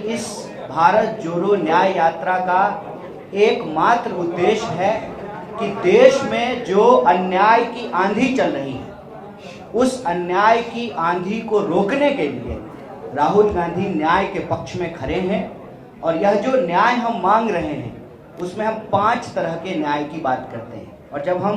इस भारत जोड़ो न्याय यात्रा का एकमात्र उद्देश्य है कि देश में जो अन्याय की आंधी चल रही है, उस अन्याय की आंधी को रोकने के लिए राहुल गांधी न्याय के पक्ष में खड़े हैं। और यह जो न्याय हम मांग रहे हैं उसमें हम 5 तरह के न्याय की बात करते हैं। और जब हम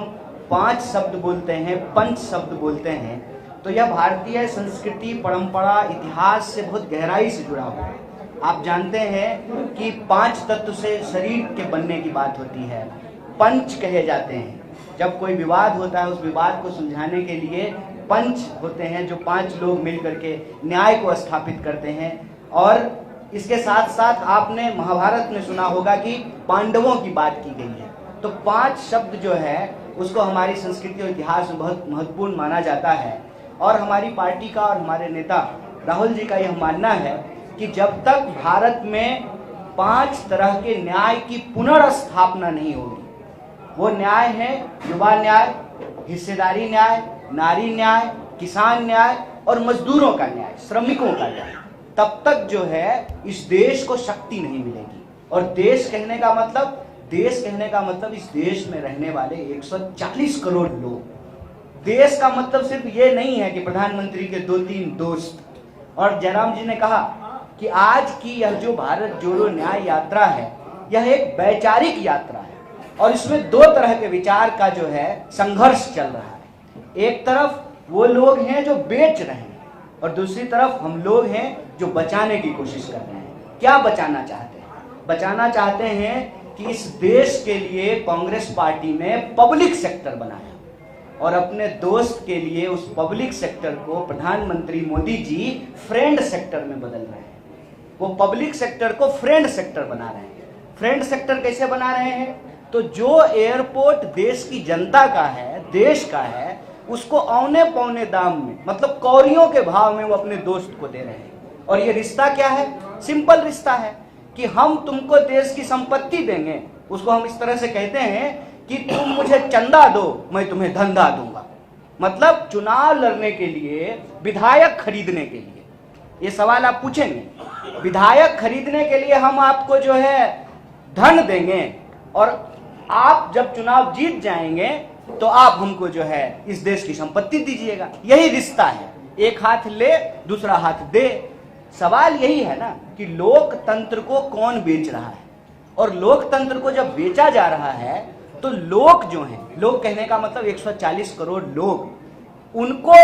5 शब्द बोलते हैं, पंच शब्द बोलते हैं, तो यह भारतीय संस्कृति, परंपरा, इतिहास से बहुत गहराई से जुड़ा हुआ है। आप जानते हैं कि 5 तत्व से शरीर के बनने की बात होती है, पंच कहे जाते हैं। जब कोई विवाद होता है, उस विवाद को सुलझाने के लिए पंच होते हैं, जो 5 लोग मिलकर के न्याय को स्थापित करते हैं। और इसके साथ साथ आपने महाभारत में सुना होगा कि पांडवों की बात की गई है। तो 5 शब्द जो है उसको हमारी संस्कृति और इतिहास में बहुत महत्वपूर्ण माना जाता है। और हमारी पार्टी का और हमारे नेता राहुल जी का यह मानना है कि जब तक भारत में 5 तरह के न्याय की पुनर्स्थापना नहीं होगी, वो न्याय है युवा न्याय, हिस्सेदारी न्याय, नारी न्याय, किसान न्याय और मजदूरों का न्याय, श्रमिकों का न्याय, तब तक जो है इस देश को शक्ति नहीं मिलेगी। और देश कहने का मतलब इस देश में रहने वाले 140 करोड़ लोग। देश का मतलब सिर्फ ये नहीं है कि प्रधानमंत्री के 2-3 दोस्त। और जयराम जी ने कहा कि आज की यह जो भारत जोड़ो न्याय यात्रा है, यह एक वैचारिक यात्रा है और इसमें 2 तरह के विचार का जो है संघर्ष चल रहा है। एक तरफ वो लोग हैं जो बेच रहे हैं और दूसरी तरफ हम लोग हैं जो बचाने की कोशिश कर रहे हैं। क्या बचाना चाहते हैं? बचाना चाहते हैं कि इस देश के लिए कांग्रेस पार्टी ने पब्लिक सेक्टर बनाया और अपने दोस्त के लिए उस पब्लिक सेक्टर को प्रधानमंत्री मोदी जी फ्रेंड सेक्टर में बदल रहे हैं। वो पब्लिक सेक्टर को फ्रेंड सेक्टर बना रहे हैं। फ्रेंड सेक्टर कैसे बना रहे हैं? तो जो एयरपोर्ट देश की जनता का है, देश का है, उसको औने पौने दाम में, मतलब कौड़ियों के भाव में वो अपने दोस्त को दे रहे हैं। और ये रिश्ता क्या है? सिंपल रिश्ता है कि हम तुमको देश की संपत्ति देंगे। उसको हम इस तरह से कहते हैं कि तुम मुझे चंदा दो, मैं तुम्हें धंधा दूंगा। मतलब चुनाव लड़ने के लिए, विधायक खरीदने के लिए, ये सवाल आप पूछेंगे, विधायक खरीदने के लिए हम आपको जो है धन देंगे और आप जब चुनाव जीत जाएंगे तो आप हमको जो है इस देश की संपत्ति दीजिएगा। यही रिश्ता है, एक हाथ ले दूसरा हाथ दे। सवाल यही है ना कि लोकतंत्र को कौन बेच रहा है। और लोकतंत्र को जब बेचा जा रहा है तो लोग जो हैं, लोग कहने का मतलब 140 करोड़ लोग, उनको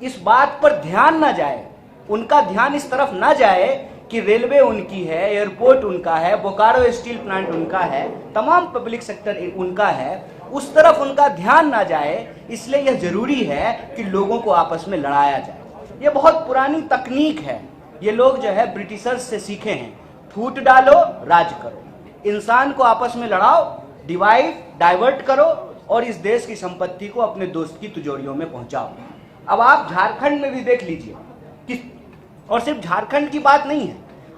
इस बात पर ध्यान ना जाए, उनका ध्यान इस तरफ ना जाए कि रेलवे उनकी है, एयरपोर्ट उनका है, बोकारो स्टील प्लांट उनका है, तमाम पब्लिक सेक्टर उनका है, उस तरफ उनका ध्यान ना जाए। इसलिए यह जरूरी है कि लोगों को आपस में लड़ाया जाए। ये बहुत पुरानी तकनीक है, ये लोग जो है ब्रिटिशर्स से सीखे हैं। फूट डालो, राज करो, इंसान को आपस में लड़ाओ, डिवाइड डाइवर्ट करो और इस देश की संपत्ति को अपने दोस्त की तिजोरियों में पहुंचाओ। अब आप झारखंड में भी देख लीजिए कि, और सिर्फ झारखंड की बात नहीं है,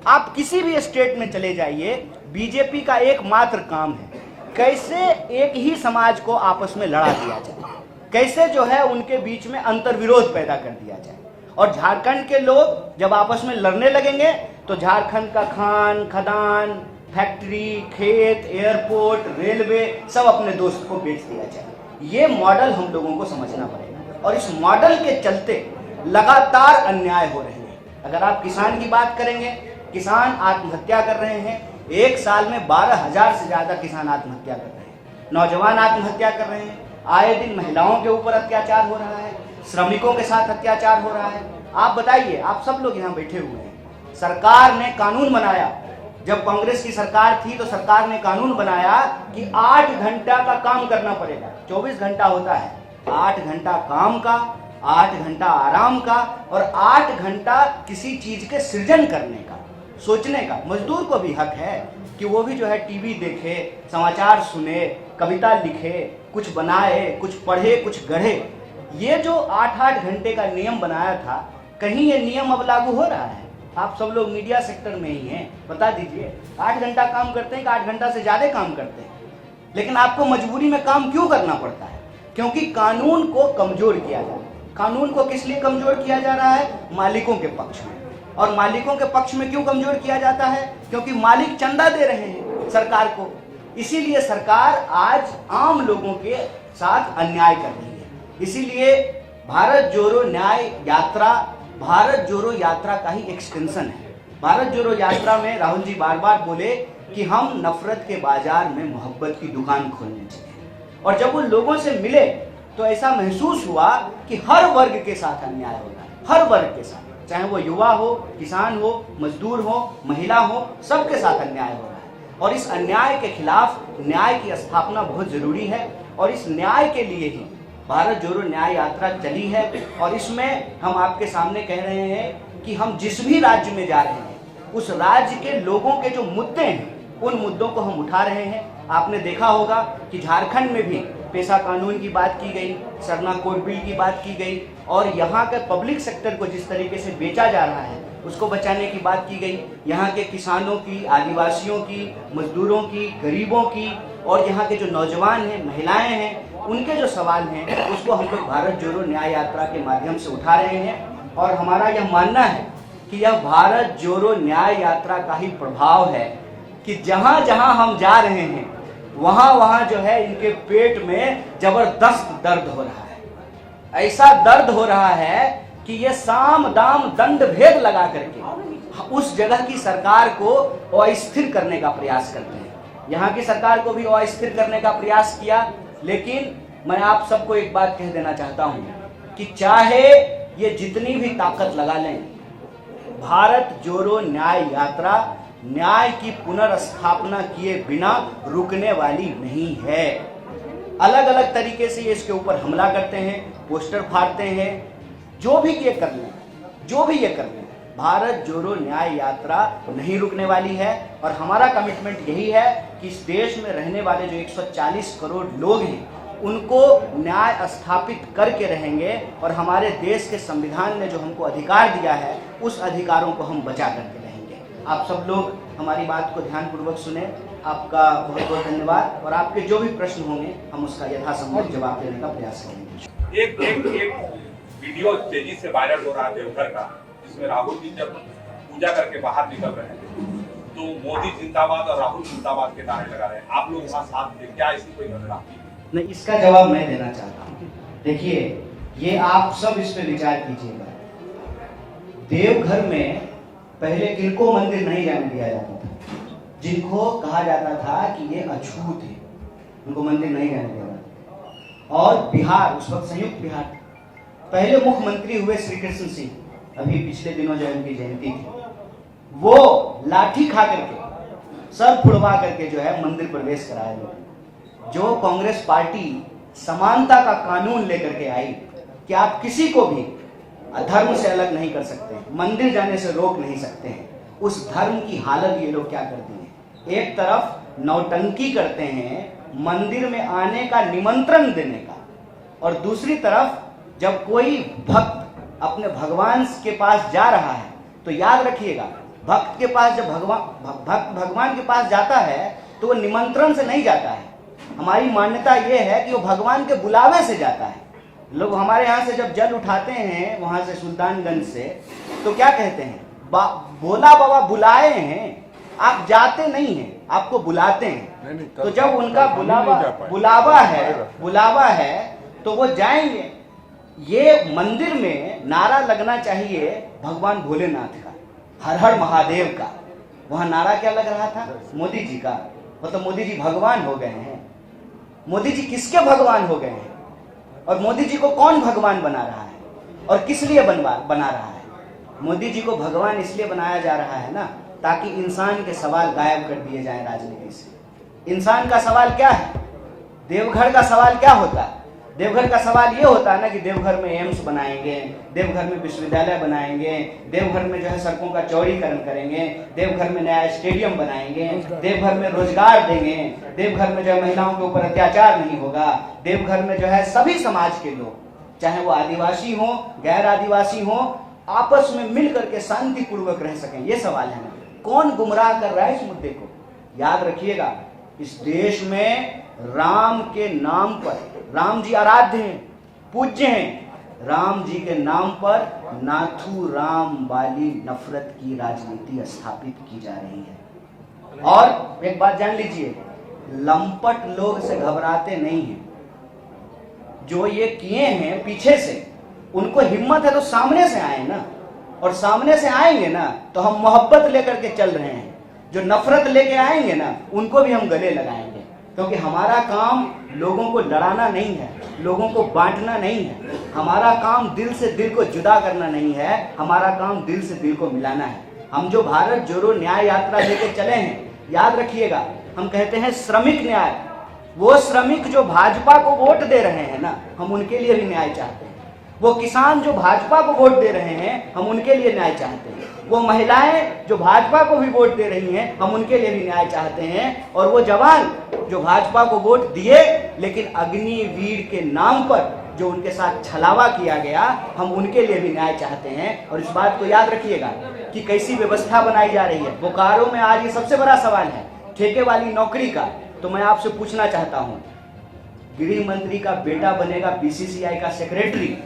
आप किसी भी स्टेट में चले जाइए, बीजेपी का एकमात्र काम है कैसे एक ही समाज को आपस में लड़ा दिया जाए, कैसे जो है उनके बीच में अंतर्विरोध पैदा कर दिया जाए। और झारखंड के लोग जब आपस में लड़ने लगेंगे तो झारखंड का खान खदान, फैक्ट्री, खेत, एयरपोर्ट, रेलवे सब अपने दोस्त को बेच दिया जाए। ये मॉडल हम लोगों को समझना पड़ेगा और इस मॉडल के चलते लगातार अन्याय हो रहे हैं। अगर आप किसान की बात करेंगे, किसान आत्महत्या कर रहे हैं। एक साल में 12,000 से ज्यादा किसान आत्महत्या कर रहे हैं, नौजवान आत्महत्या कर रहे हैं। आए दिन महिलाओं के ऊपर अत्याचार हो रहा है, श्रमिकों के साथ अत्याचार हो रहा है। आप बताइए, आप सब लोग यहाँ बैठे हुए हैं, सरकार ने कानून बनाया, जब कांग्रेस की सरकार थी तो सरकार ने कानून बनाया कि 8 घंटा का काम करना पड़ेगा। 24 घंटा होता है, 8 घंटा काम का, 8 घंटा आराम का और 8 घंटा किसी चीज के सृजन करने का, सोचने का। मजदूर को भी हक है कि वो भी जो है टीवी देखे, समाचार सुने, कविता लिखे, कुछ बनाए, कुछ पढ़े, कुछ गढ़े। ये जो 8-8 घंटे का नियम बनाया था, कहीं ये नियम अब लागू हो रहा है? आप सब लोग मीडिया सेक्टर में ही हैं, बता दीजिए 8 घंटा काम करते हैं कि 8 घंटा से ज्यादा काम करते हैं? लेकिन आपको मजबूरी में काम क्यों करना पड़ता है? क्योंकि कानून को कमजोर किया जा रहा है। कानून को किस लिए कमजोर किया जा रहा है? मालिकों के पक्ष में। और मालिकों के पक्ष में क्यों कमजोर किया जाता है? क्योंकि मालिक चंदा दे रहे हैं सरकार को, इसीलिए सरकार आज आम लोगों के साथ अन्याय कर रही है। इसीलिए भारत जोड़ो न्याय यात्रा भारत जोड़ो यात्रा का ही एक्सटेंशन है। भारत जोड़ो यात्रा में राहुल जी बार बार बोले कि हम नफरत के बाजार में मोहब्बत की दुकान खोलने चाहिए, और जब वो लोगों से मिले तो ऐसा महसूस हुआ कि हर वर्ग के साथ अन्याय हो रहा है, हर वर्ग के साथ, चाहे वो युवा हो, किसान हो, मजदूर हो, महिला हो, सबके साथ अन्याय हो रहा है। और इस अन्याय के खिलाफ न्याय की स्थापना बहुत जरूरी है, और इस न्याय के लिए ही भारत जोड़ो न्याय यात्रा चली है। और इसमें हम आपके सामने कह रहे हैं कि हम जिस भी राज्य में जा रहे हैं उस राज्य के लोगों के जो मुद्दे हैं उन मुद्दों को हम उठा रहे हैं। आपने देखा होगा कि झारखंड में भी पेशा कानून की बात की गई, सरना कोड बिल की बात की गई, और यहाँ के पब्लिक सेक्टर को जिस तरीके से बेचा जा रहा है उसको बचाने की बात की गई। यहाँ के किसानों की, आदिवासियों की, मजदूरों की, गरीबों की, और यहाँ के जो नौजवान हैं, महिलाएं हैं, उनके जो सवाल हैं उसको हम लोग भारत जोड़ो न्याय यात्रा के माध्यम से उठा रहे हैं। और हमारा यह मानना है कि यह भारत जोड़ो न्याय यात्रा का ही प्रभाव है कि जहाँ जहाँ हम जा रहे हैं वहाँ वहाँ जो है इनके पेट में जबरदस्त दर्द हो रहा है। ऐसा दर्द हो रहा है कि ये साम दाम दंड भेद लगा करके उस जगह की सरकार को अस्थिर करने का प्रयास करते हैं। यहाँ की सरकार को भी अस्थिर करने का प्रयास किया, लेकिन मैं आप सबको एक बात कह देना चाहता हूँ कि चाहे ये जितनी भी ताकत लगा लें, भारत जोड़ो न्याय यात्रा न्याय की पुनर्स्थापना किए बिना रुकने वाली नहीं है। अलग अलग तरीके से ये इसके ऊपर हमला करते हैं, पोस्टर फाड़ते हैं, जो भी ये कर लें, भारत जोड़ो न्याय यात्रा नहीं रुकने वाली है। और हमारा कमिटमेंट यही है कि इस देश में रहने वाले जो 140 करोड़ लोग हैं उनको न्याय स्थापित करके रहेंगे, और हमारे देश के संविधान ने जो हमको अधिकार दिया है उस अधिकारों को हम बचा करके रहेंगे। आप सब लोग हमारी बात को ध्यानपूर्वक सुने। आपका बहुत बहुत धन्यवाद, और आपके जो भी प्रश्न होंगे हम उसका यथासंभव जवाब देने का प्रयास करेंगे। एक वीडियो तेजी से वायरल हो रहा है देवघर का, जिसमें राहुल जी जब पूजा करके बाहर निकल रहे हैं तो मोदी जिंदाबाद और राहुल जिंदाबाद के नारे लगा रहे हैं। आप लोग वहाँ साथ थे, क्या ऐसी कोई घटना? नहीं, इसका जवाब मैं देना चाहता हूँ। देखिए, ये आप सब इस पे विचार कीजिएगा। देवघर में पहले किनको मंदिर नहीं जाने दिया जाता था? जिनको कहा जाता था कि ये अछूत है, उनको मंदिर नहीं जाने दिया जाता। और बिहार, उस वक्त संयुक्त बिहार, पहले मुख्यमंत्री हुए श्री कृष्ण सिंह, अभी पिछले दिनों जो उनकी जयंती थी, वो लाठी खा करके, सर फुड़वा करके जो है मंदिर प्रवेश कराए लोग। जो कांग्रेस पार्टी समानता का कानून लेकर के आई कि आप किसी को भी धर्म से अलग नहीं कर सकते, मंदिर जाने से रोक नहीं सकते हैं, उस धर्म की हालत ये लोग क्या करते हैं? एक तरफ नौटंकी करते हैं मंदिर में आने का निमंत्रण देने का, और दूसरी तरफ जब कोई भक्त अपने भगवान के पास जा रहा है तो याद रखिएगा, भक्त के पास जब भक्त भगवान के पास जाता है तो वो निमंत्रण से नहीं जाता है। हमारी मान्यता ये है कि वो भगवान के बुलावे से जाता है। लोग हमारे यहाँ से जब जल उठाते हैं वहां से सुल्तानगंज से, तो क्या कहते हैं? भोला बाबा बुलाए हैं, आप जाते नहीं हैं, आपको बुलाते हैं। तो जब उनका बुलावा है तो वो जाएंगे। ये मंदिर में नारा लगना चाहिए भगवान भोलेनाथ का, हर हर महादेव का। वहां नारा क्या लग रहा था? मोदी जी का। मतलब मोदी जी भगवान हो गए हैं। मोदी जी किसके भगवान हो गए हैं? और मोदी जी को कौन भगवान बना रहा है और किस लिए बना रहा है? मोदी जी को भगवान इसलिए बनाया जा रहा है ना, ताकि इंसान के सवाल गायब कर दिए जाएं राजनीति से। इंसान का सवाल क्या है? देवघर का सवाल क्या होता है? देवघर का सवाल ये होता है ना कि देवघर में एम्स बनाएंगे, देवघर में विश्वविद्यालय बनाएंगे, देवघर में जो है सड़कों का चौड़ीकरण करेंगे, देवघर में नया स्टेडियम बनाएंगे, देवघर में रोजगार देंगे, देवघर में जो है महिलाओं के ऊपर अत्याचार नहीं होगा, देवघर में जो है सभी समाज के लोग, चाहे वो आदिवासी हो, गैर आदिवासी हो, आपस में मिल करके शांति पूर्वक रह सकें। ये सवाल है ना। कौन गुमराह कर रहा है इस मुद्दे को? याद रखिएगा, इस देश में राम के नाम पर, राम जी आराध्य हैं, पूज्य हैं, राम जी के नाम पर नाथू राम वाली नफरत की राजनीति स्थापित की जा रही है। और एक बात जान लीजिए, लंपट लोग से घबराते नहीं हैं। जो ये किए हैं पीछे से, उनको हिम्मत है तो सामने से आए ना, और सामने से आएंगे ना तो हम मोहब्बत लेकर के चल रहे हैं। जो नफरत लेके आएंगे ना, उनको भी हम गले लगाएंगे, क्योंकि हमारा काम लोगों को लड़ाना नहीं है, लोगों को बांटना नहीं है। हमारा काम दिल से दिल को जुदा करना नहीं है, हमारा काम दिल से दिल को मिलाना है। हम जो भारत जोड़ो न्याय यात्रा लेके चले हैं, याद रखिएगा, हम कहते हैं श्रमिक न्याय। वो श्रमिक जो भाजपा को वोट दे रहे हैं ना, हम उनके लिए भी न्याय चाहते हैं। वो किसान जो भाजपा को वोट दे रहे हैं, हम उनके लिए न्याय चाहते हैं। वो महिलाएं जो भाजपा को भी वोट दे रही हैं, हम उनके लिए भी न्याय चाहते हैं। और वो जवान जो भाजपा को वोट दिए लेकिन अग्निवीर के नाम पर जो उनके साथ छलावा किया गया, हम उनके लिए भी न्याय चाहते हैं। और इस बात को याद रखिएगा कि कैसी व्यवस्था बनाई जा रही है। बोकारो में आज ये सबसे बड़ा सवाल है ठेके वाली नौकरी का। तो मैं आपसे पूछना चाहता हूं, गृह मंत्री का बेटा बनेगा बीसीसीआई का सेक्रेटरी,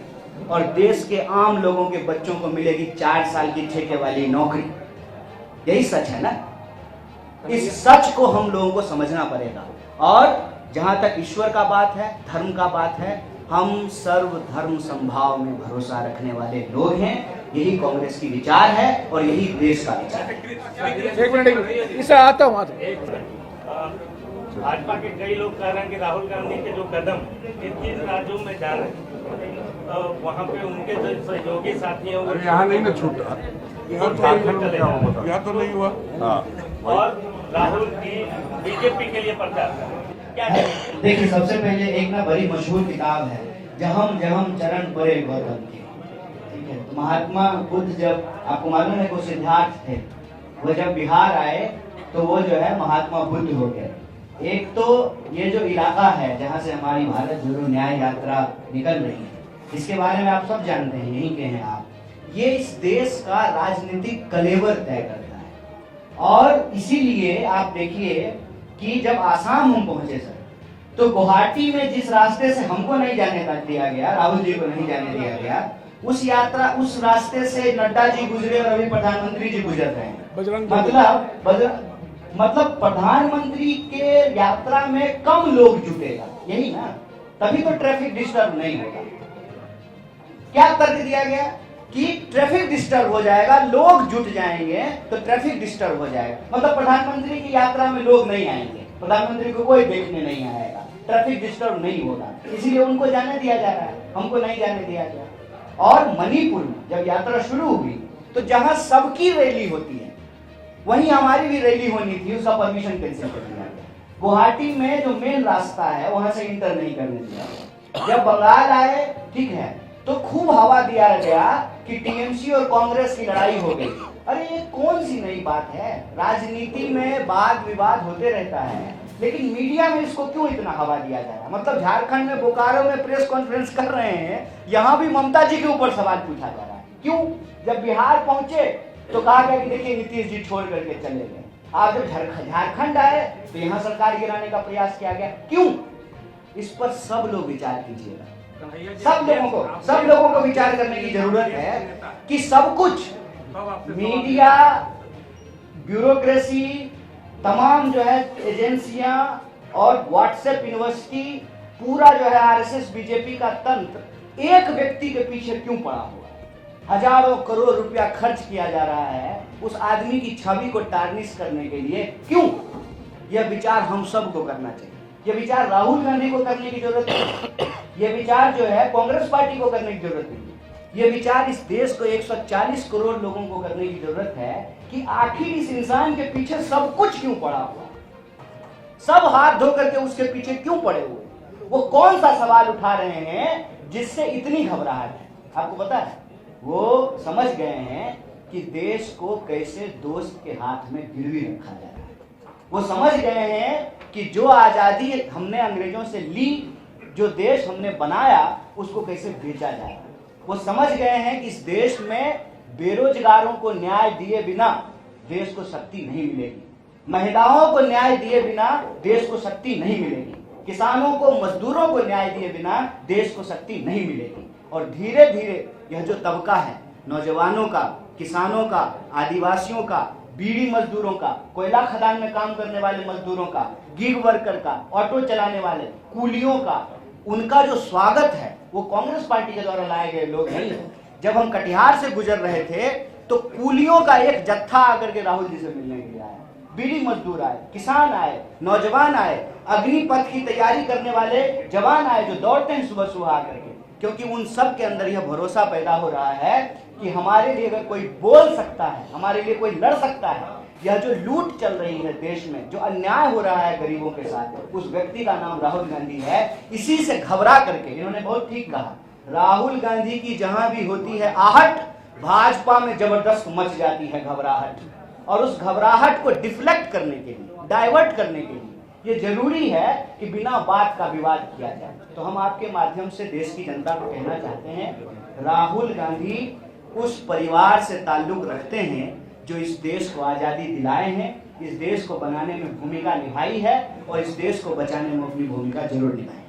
और देश के आम लोगों के बच्चों को मिलेगी 4 साल की ठेके वाली नौकरी। यही सच है ना? इस सच को हम लोगों को समझना पड़ेगा। और जहां तक ईश्वर का बात है, धर्म का बात है, हम सर्व धर्म संभाव में भरोसा रखने वाले लोग हैं। यही कांग्रेस की विचार है और यही देश का विचार है। एक मिनट, इसे आता हूँ। भाजपा के कई लोग कह रहे हैं कि राहुल गांधी के जो कदम इन 3 राज्यों में जा रहे हैं, वहाँ पे उनके जो सहयोगी साथी हैं वो यहाँ नहीं ना छूटा, यहाँ तो नहीं हुआ। और राहुल की बीजेपी के लिए प्रचार क्या करेंगे? देखिए, सबसे पहले एक ना बड़ी मशहूर किताब है, जहम जहम चरण परे गौतम की। ठीक है, तो महात्मा बुद्ध, जब आपको मालूम है वो सिद्धार्थ थे, वो जब बिहार आए तो वो जो है महात्मा बुद्ध हो गए। एक तो ये जो इलाका है जहाँ से हमारी भारत जोड़ो न्याय यात्रा निकल रही है, इसके बारे में आप सब जानते हैं, यहीं के हैं आप। ये इस देश का राजनीतिक कलेवर तय करता है। और इसीलिए आप देखिए कि जब आसाम हम पहुंचे सर, तो गुवाहाटी में जिस रास्ते से हमको नहीं जाने दिया गया, राहुल जी को नहीं जाने दिया गया, उस रास्ते से नड्डा जी गुजरे और अभी प्रधानमंत्री जी गुजर रहे हैं। मतलब प्रधानमंत्री के यात्रा में कम लोग जुटेगा, यही ना, तभी तो ट्रैफिक डिस्टर्ब नहीं होगा। क्या तर्क दिया गया कि ट्रैफिक डिस्टर्ब हो जाएगा, लोग जुट जाएंगे तो ट्रैफिक डिस्टर्ब हो जाएगा। मतलब प्रधानमंत्री की यात्रा में लोग नहीं आएंगे, प्रधानमंत्री को कोई देखने नहीं आएगा, ट्रैफिक डिस्टर्ब नहीं होगा, इसलिए उनको जाने दिया जा रहा है, हमको नहीं जाने दिया गया। और मणिपुर में जब यात्रा शुरू हुई तो जहां सबकी रैली होती है वहीं हमारी भी रैली होनी थी, उसका परमिशन कैंसिल कर दिया गया। गुवाहाटी में जो मेन रास्ता है वहां से इंटर नहीं करने दिया गया। जब बंगाल आए, ठीक है, तो खूब हवा दिया गया कि टीएमसी और कांग्रेस की लड़ाई हो गई। अरे ये कौन सी नई बात है? राजनीति में वाद विवाद होते रहता है, लेकिन मीडिया में इसको क्यों इतना हवा दिया जा रहा है? मतलब झारखंड में बोकारो में प्रेस कॉन्फ्रेंस कर रहे हैं, यहाँ भी ममता जी के ऊपर सवाल पूछा जा रहा है। क्यों? जब बिहार पहुंचे तो कहा गया कि देखिए नीतीश जी छोड़ करके चले गए। आप जब झारखंड आए तो यहाँ सरकार गिराने का प्रयास किया गया। क्यों? इस पर सब लोग विचार कीजिएगा। सब लोगों को विचार करने की जरूरत है कि सब कुछ मीडिया, ब्यूरोक्रेसी, तमाम जो है एजेंसियां और व्हाट्सएप यूनिवर्सिटी, पूरा जो है आरएसएस बीजेपी का तंत्र एक व्यक्ति के पीछे क्यों पड़ा हुआ है? हजारों करोड़ रुपया खर्च किया जा रहा है उस आदमी की छवि को टार्निश करने के लिए। क्यों? यह विचार हम सबको करना चाहिए। यह विचार राहुल गांधी को करने की जरूरत नहीं, यह विचार जो है कांग्रेस पार्टी को करने की जरूरत नहीं, यह विचार इस देश को 140 करोड़ लोगों को करने की जरूरत है कि आखिर इस इंसान के पीछे सब कुछ क्यों पड़ा हुआ, सब हाथ धो करके उसके पीछे क्यों पड़े हुए, वो कौन सा सवाल उठा रहे हैं जिससे इतनी घबराहट है? आपको पता है, वो समझ गए हैं कि देश को कैसे दोस्त के हाथ में गिरवी रखा जा रहा है। वो समझ गए हैं कि जो आजादी हमने अंग्रेजों से ली, जो देश हमने बनाया, उसको कैसे बेचा जा रहा है। वो समझ गए हैं कि इस देश में बेरोजगारों को न्याय दिए बिना देश को शक्ति नहीं मिलेगी, महिलाओं को न्याय दिए बिना देश को शक्ति नहीं मिलेगी, किसानों को, मजदूरों को न्याय दिए बिना देश को शक्ति नहीं मिलेगी। और धीरे धीरे यह जो तबका है, नौजवानों का, किसानों का, आदिवासियों का, बीड़ी मजदूरों का, कोयला खदान में काम करने वाले मजदूरों का, गिग वर्कर का, ऑटो चलाने वाले, कूलियों का, उनका जो स्वागत है वो कांग्रेस पार्टी के द्वारा लाए गए लोग नहीं है। जब हम कटिहार से गुजर रहे थे तो कूलियों का एक जत्था आकर के राहुल जी से मिलने के लिए आया, बीड़ी मजदूर आए, किसान आए, नौजवान आए, अग्निपथ की तैयारी करने वाले जवान आए जो दौड़ते हैं सुबह सुबह आकर के, क्योंकि उन सब के अंदर यह भरोसा पैदा हो रहा है कि हमारे लिए अगर कोई बोल सकता है, हमारे लिए कोई लड़ सकता है, यह जो लूट चल रही है देश में, जो अन्याय हो रहा है गरीबों के साथ, उस व्यक्ति का नाम राहुल गांधी है। इसी से घबरा करके, इन्होंने बहुत ठीक कहा, राहुल गांधी की जहां भी होती है आहट, भाजपा में जबरदस्त मच जाती है घबराहट, और उस घबराहट को डिफ्लेक्ट करने के लिए, डाइवर्ट करने के लिए ये जरूरी है कि बिना बात का विवाद किया जाए। तो हम आपके माध्यम से देश की जनता को कहना चाहते हैं, राहुल गांधी उस परिवार से ताल्लुक रखते हैं जो इस देश को आजादी दिलाए हैं, इस देश को बनाने में भूमिका निभाई है और इस देश को बचाने में अपनी भूमिका जरूर निभाई।